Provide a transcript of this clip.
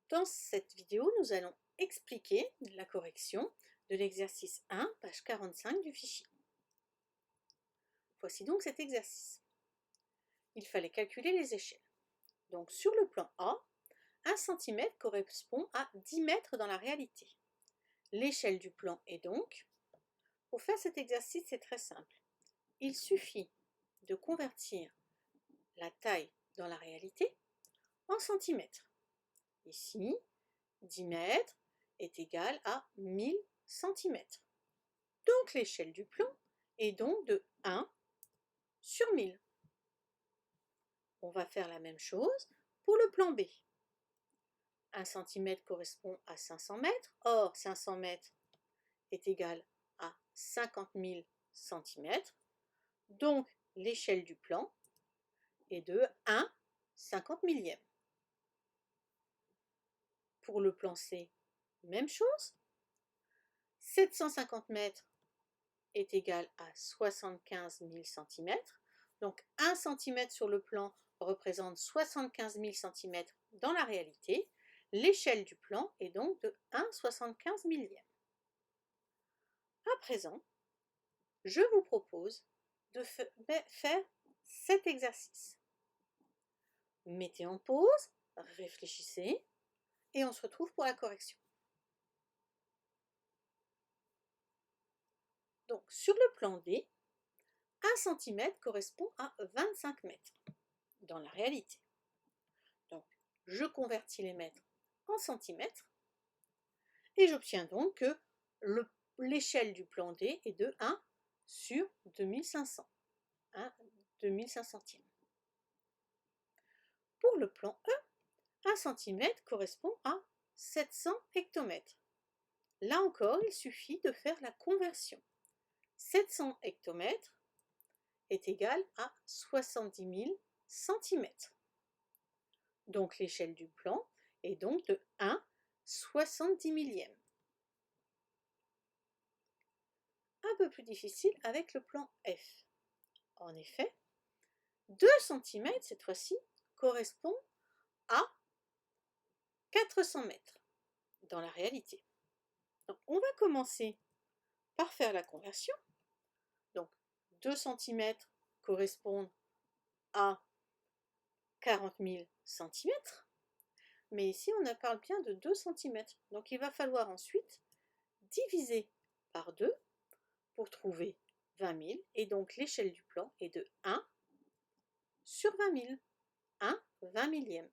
Dans cette vidéo, nous allons expliquer la correction de l'exercice 1, page 45 du fichier. Voici donc cet exercice. Il fallait calculer les échelles. Donc sur le plan A, 1 cm correspond à 10 mètres dans la réalité. L'échelle du plan est donc, pour faire cet exercice, c'est très simple. Il suffit de convertir la taille dans la réalité en centimètres. Ici, 10 mètres est égal à 1000 cm. Donc l'échelle du plan est donc de 1 sur 1000. On va faire la même chose pour le plan B. 1 cm correspond à 500 mètres. Or, 500 mètres est égal à 50 000 cm. Donc l'échelle du plan est de 1 50 millième. Pour le plan C, même chose. 750 mètres est égal à 75 000 cm. Donc 1 cm sur le plan représente 75 000 cm dans la réalité. L'échelle du plan est donc de 1/75 millième. À présent, je vous propose de faire cet exercice. Mettez en pause, réfléchissez et on se retrouve pour la correction. Donc sur le plan D, 1 cm correspond à 25 mètres dans la réalité. Donc je convertis les mètres en centimètres et j'obtiens donc que l'échelle du plan D est de 1 sur 2500, 1 2500e. Pour le plan E, 1 cm correspond à 700 hectomètres. Là encore, il suffit de faire la conversion. 700 hectomètres est égal à 70 000 cm. Donc l'échelle du plan est donc de 1/70 millième. Un peu plus difficile avec le plan F. En effet, 2 cm cette fois-ci correspond à 400 mètres dans la réalité. Donc on va commencer par faire la conversion. Donc 2 cm correspondent à 40 000 cm. Mais ici, on parle bien de 2 cm. Donc il va falloir ensuite diviser par 2 pour trouver 20 000. Et donc l'échelle du plan est de 1 sur 20 000. 1/20 millième.